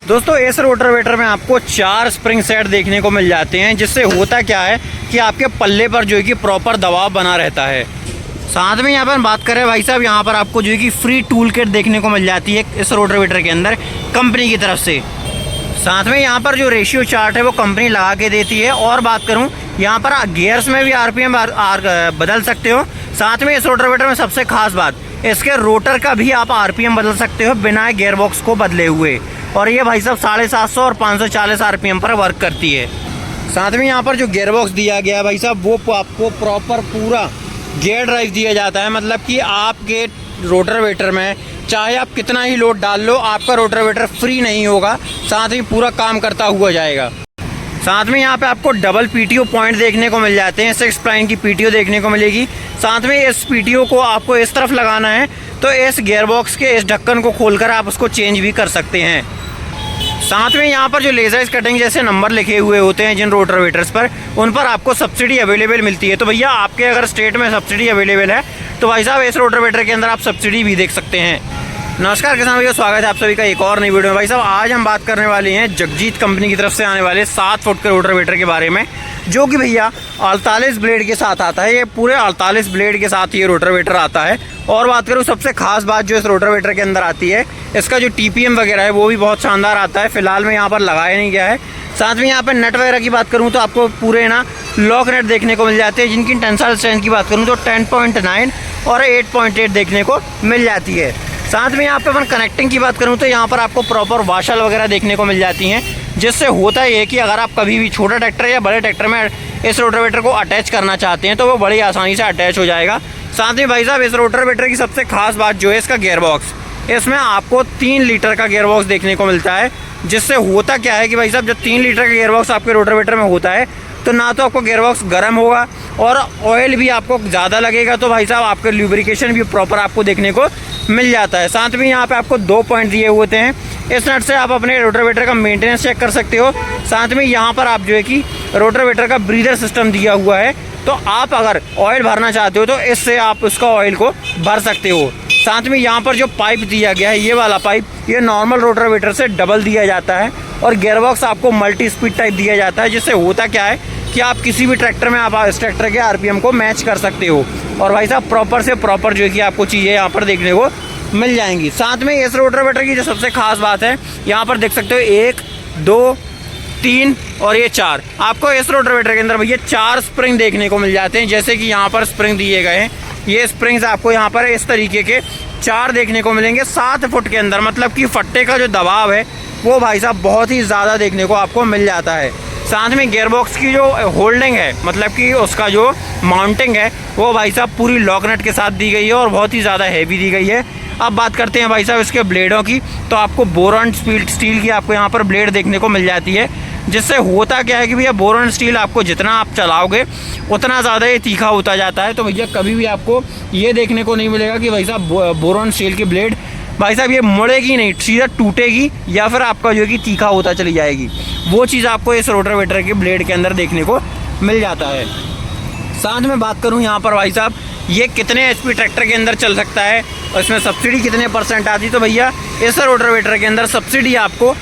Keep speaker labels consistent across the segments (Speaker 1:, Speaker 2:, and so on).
Speaker 1: दोस्तों इस रोटावेटर में आपको 4 स्प्रिंग सेट देखने को मिल जाते हैं, जिससे होता क्या है कि आपके पल्ले पर जो है कि प्रॉपर दबाव बना रहता है। साथ में यहाँ पर बात करें भाई साहब, यहाँ पर आपको जो है कि फ्री टूल किट देखने को मिल जाती है इस रोटावेटर के अंदर कंपनी की तरफ से। साथ में यहाँ पर जो रेशियो चार्ट है वो कंपनी लगा के देती है। और बात करूँ यहाँ पर गियर्स में भी आरपीएम बदल सकते हो। साथ में इस रोटावेटर में सबसे खास बात, इसके रोटर का भी आप आरपीएम बदल सकते हो बिना गियर बॉक्स को बदले हुए। और ये भाई साहब 750 और 540 आरपीएम पर वर्क करती है। साथ में यहाँ पर जो गियर बॉक्स दिया गया है भाई साहब, वो आपको प्रॉपर पूरा गियर ड्राइव दिया जाता है। मतलब कि आपके रोटावेटर में चाहे आप कितना ही लोड डाल लो, आपका रोटावेटर फ्री नहीं होगा, साथ ही पूरा काम करता हुआ जाएगा। साथ में यहाँ पे आपको डबल पीटीओ पॉइंट देखने को मिल जाते हैं, 6 प्लाइन की पीटीओ देखने को मिलेगी। साथ में इस पीटीओ को आपको इस तरफ लगाना है तो इस गियर बॉक्स के इस ढक्कन को खोलकर आप उसको चेंज भी कर सकते हैं। साथ में यहाँ पर जो लेजर कटिंग जैसे नंबर लिखे हुए होते हैं जिन रोटावेटर्स पर, उन पर आपको सब्सिडी अवेलेबल मिलती है। तो भैया आपके अगर स्टेट में सब्सिडी अवेलेबल है तो भाई साहब इस रोटावेटर के अंदर आप सब्सिडी भी देख सकते हैं। नमस्कार किसान भैया, स्वागत है आप सभी का एक और नई वीडियो में। भाई साहब आज हम बात करने वाले हैं जगजीत कंपनी की तरफ से आने वाले 7 फुट के रोटावेटर के बारे में, जो कि भैया 48 ब्लेड के साथ आता है। ये पूरे 48 ब्लेड के साथ ये रोटावेटर आता है। और बात करूँ सबसे खास बात जो इस रोटावेटर के अंदर आती है, इसका जो टीपीएम वगैरह है वो भी बहुत शानदार आता है। फिलहाल में यहाँ पर लगाया नहीं गया है। साथ में यहाँ पर नट वगैरह की बात करूँ तो आपको पूरे ना लॉक नट देखने को मिल जाते हैं, जिनकी टेंसाइल स्ट्रेंथ की बात करूँ तो 10.9 और 8.8 देखने को मिल जाती है। साथ में यहाँ पे अपन कनेक्टिंग की बात करूँ तो यहाँ पर आपको प्रॉपर वाशल वगैरह देखने को मिल जाती हैं, जिससे होता ये है कि अगर आप कभी भी छोटा ट्रैक्टर या बड़े ट्रैक्टर में इस रोटावेटर को अटैच करना चाहते हैं तो वो बड़ी आसानी से अटैच हो जाएगा। साथ में भाई साहब इस रोटावेटर की सबसे खास बात जो है इसका गियर बॉक्स, इसमें आपको 3 लीटर का गियर बॉक्स देखने को मिलता है। जिससे होता क्या है कि भाई साहब जब 3 लीटर का गियर बॉक्स आपके रोटावेटर में होता है तो ना तो आपको गियर बॉक्स गर्म होगा और ऑयल भी आपको ज़्यादा लगेगा, तो भाई साहब आपके ल्यूब्रिकेशन भी प्रॉपर आपको देखने को मिल जाता है। साथ में यहाँ पे आपको 2 पॉइंट दिए हुए हैं, इस नट से आप अपने रोटावेटर का मेंटेनेंस चेक कर सकते हो। साथ में यहाँ पर आप जो है कि रोटावेटर का ब्रीदर सिस्टम दिया हुआ है, तो आप अगर ऑयल भरना चाहते हो तो इससे आप उसका ऑयल को भर सकते हो। साथ में यहाँ पर जो पाइप दिया गया है, ये वाला पाइप, ये नॉर्मल रोटावेटर से डबल दिया जाता है। और गियर बॉक्स आपको मल्टी स्पीड टाइप दिया जाता है, जिससे होता क्या है कि आप किसी भी ट्रैक्टर में आप इस ट्रैक्टर के आरपीएम को मैच कर सकते हो। और भाई साहब प्रॉपर से प्रॉपर जो है कि आपको चीज़ें यहाँ पर देखने को मिल जाएंगी। साथ में इस रोटावेटर की जो सबसे खास बात है, यहाँ पर देख सकते हो 1, 2, 3 और ये 4, आपको इस रोटावेटर के अंदर भैया 4 स्प्रिंग देखने को मिल जाते हैं। जैसे कि यहाँ पर स्प्रिंग दिए गए हैं, ये स्प्रिंग्स आपको यहाँ पर इस तरीके के 4 देखने को मिलेंगे 7 फुट के अंदर। मतलब कि फट्टे का जो दबाव है वो भाई साहब बहुत ही ज़्यादा देखने को आपको मिल जाता है। साथ में गियर बॉक्स की जो होल्डिंग है, मतलब कि उसका जो माउंटिंग है, वो भाई साहब पूरी लॉक नट के साथ दी गई है और बहुत ही ज़्यादा हैवी दी गई है। अब बात करते हैं भाई साहब इसके ब्लेडों की, तो आपको बोरॉन स्टील की आपको यहाँ पर ब्लेड देखने को मिल जाती है। जिससे होता क्या है कि भैया बोरॉन स्टील आपको जितना आप चलाओगे उतना ज़्यादा ये तीखा होता जाता है। तो भैया कभी भी आपको ये देखने को नहीं मिलेगा कि भाई साहब बोरॉन स्टील की ब्लेड भाई साहब ये मुड़ेगी नहीं, सीधा टूटेगी या फिर आपका जो है कि तीखा होता चली जाएगी। वो चीज़ आपको इस रोटावेटर के ब्लेड के अंदर देखने को मिल जाता है। साथ में बात करूँ यहाँ पर भाई साहब ये कितने HP ट्रैक्टर के अंदर चल सकता है और इसमें सब्सिडी कितने % आती है, तो भैया इस रोटावेटर के अंदर सब्सिडी आपको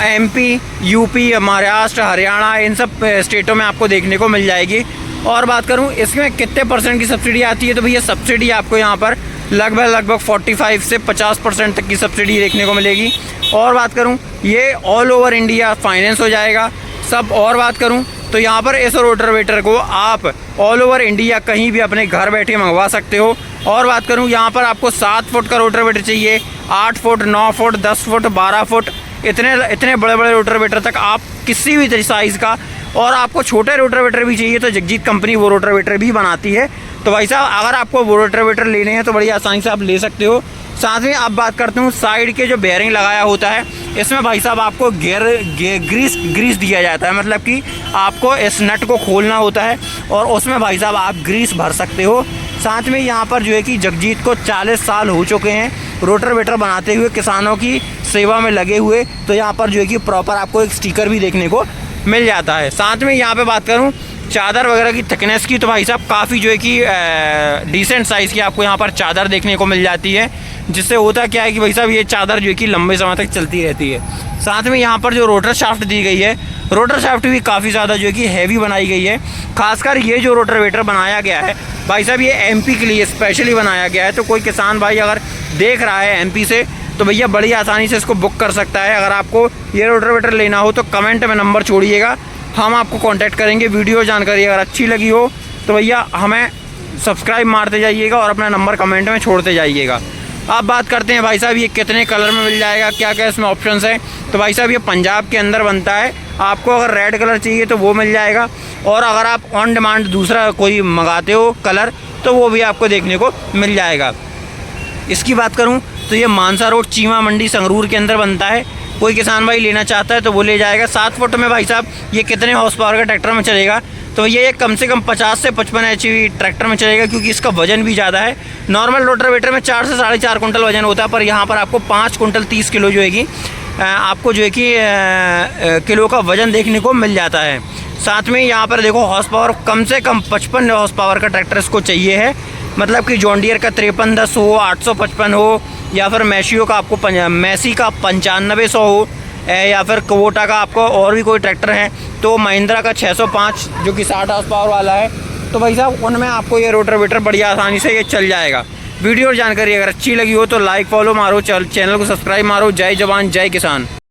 Speaker 1: MP, UP, महाराष्ट्र, हरियाणा, इन सब स्टेटों में आपको देखने को मिल जाएगी। और बात करूं इसमें कितने % की सब्सिडी आती है, तो भैया सब्सिडी आपको यहाँ पर लगभग 45 से 50% तक की सब्सिडी देखने को मिलेगी। और बात करूं ये ऑल ओवर इंडिया फाइनेंस हो जाएगा सब। और बात करूं तो यहाँ पर इस रोटावेटर को आप ऑल ओवर इंडिया कहीं भी अपने घर बैठे मंगवा सकते हो। और बात करूँ यहाँ पर आपको 7 फुट का रोटावेटर चाहिए, 8 फुट, 9 फुट, 10 फुट, 12 फुट, इतने बड़े बड़े रोटावेटर तक आप किसी भी साइज़ का। और आपको छोटे रोटावेटर भी चाहिए तो जगजीत कंपनी वो रोटावेटर भी बनाती है। तो भाई साहब अगर आपको वो रोटावेटर लेने हैं तो बड़ी आसानी से आप ले सकते हो। साथ में अब बात करते हूँ साइड के जो बेयरिंग लगाया होता है, इसमें भाई साहब आपको ग्रीस दिया जाता है। मतलब कि आपको इस नट को खोलना होता है और उसमें भाई साहब आप ग्रीस भर सकते हो। साथ में यहाँ पर जो है कि जगजीत को 40 साल हो चुके हैं रोटावेटर बनाते हुए, किसानों की सेवा में लगे हुए। तो यहाँ पर जो है कि प्रॉपर आपको एक स्टिकर भी देखने को मिल जाता है। साथ में यहाँ पे बात करूँ चादर वगैरह की थिकनेस की, तो भाई साहब काफ़ी जो है कि डिसेंट साइज़ की आपको यहाँ पर चादर देखने को मिल जाती है, जिससे होता क्या है कि भाई साहब ये चादर जो है कि लंबे समय तक चलती रहती है। साथ में यहाँ पर जो रोटर शाफ्ट दी गई है, रोटर शाफ्ट भी काफ़ी ज़्यादा जो है कि हैवी बनाई गई है। खासकर ये जो रोटावेटर बनाया गया है भाई साहब, ये एमपी के लिए स्पेशली बनाया गया है। तो कोई किसान भाई अगर देख रहा है एमपी से, तो भैया बड़ी आसानी से इसको बुक कर सकता है। अगर आपको ये रोटावेटर लेना हो तो कमेंट में नंबर छोड़िएगा, हम आपको कांटेक्ट करेंगे। वीडियो जानकारी अगर अच्छी लगी हो तो भैया हमें सब्सक्राइब मारते जाइएगा और अपना नंबर कमेंट में छोड़ते जाइएगा। अब बात करते हैं भाई साहब ये कितने कलर में मिल जाएगा, क्या क्या इसमें ऑप्शंस हैं। तो भाई साहब ये पंजाब के अंदर बनता है। आपको अगर रेड कलर चाहिए तो वो मिल जाएगा, और अगर आप ऑन डिमांड दूसरा कोई मंगाते हो कलर तो वो भी आपको देखने को मिल जाएगा। इसकी बात करूं तो ये मानसा रोड चीमा मंडी संगरूर के अंदर बनता है। कोई किसान भाई लेना चाहता है तो वो ले जाएगा। 7 फुट में भाई साहब ये कितने हॉर्स पावर का ट्रैक्टर में चलेगा, तो ये कम से कम 50 से 55 HP ट्रैक्टर में चलेगा, क्योंकि इसका वजन भी ज़्यादा है। नॉर्मल रोटावेटर में 4 से 4.5 कुंटल वजन होता है, पर यहाँ पर आपको 5 कुंटल 30 किलो जो है कि आपको जो है कि किलो का वजन देखने को मिल जाता है। साथ में यहाँ पर देखो हॉर्स पावर कम से कम 55 हॉर्स पावर का ट्रैक्टर इसको चाहिए है। मतलब कि जॉन डियर का 5310 हो, 855 हो, या फिर मैसियो का आपको मैसी का 9500 हो, या फिर कुबोटा का आपको और भी कोई ट्रैक्टर है तो महिंद्रा का 605 जो कि 60 हॉर्स पावर वाला है, तो भाई साहब उनमें आपको ये रोटावेटर बढ़िया आसानी से ये चल जाएगा। वीडियो और जानकारी अगर अच्छी लगी हो तो लाइक फॉलो मारो, चैनल को सब्सक्राइब मारो। जय जवान जय किसान।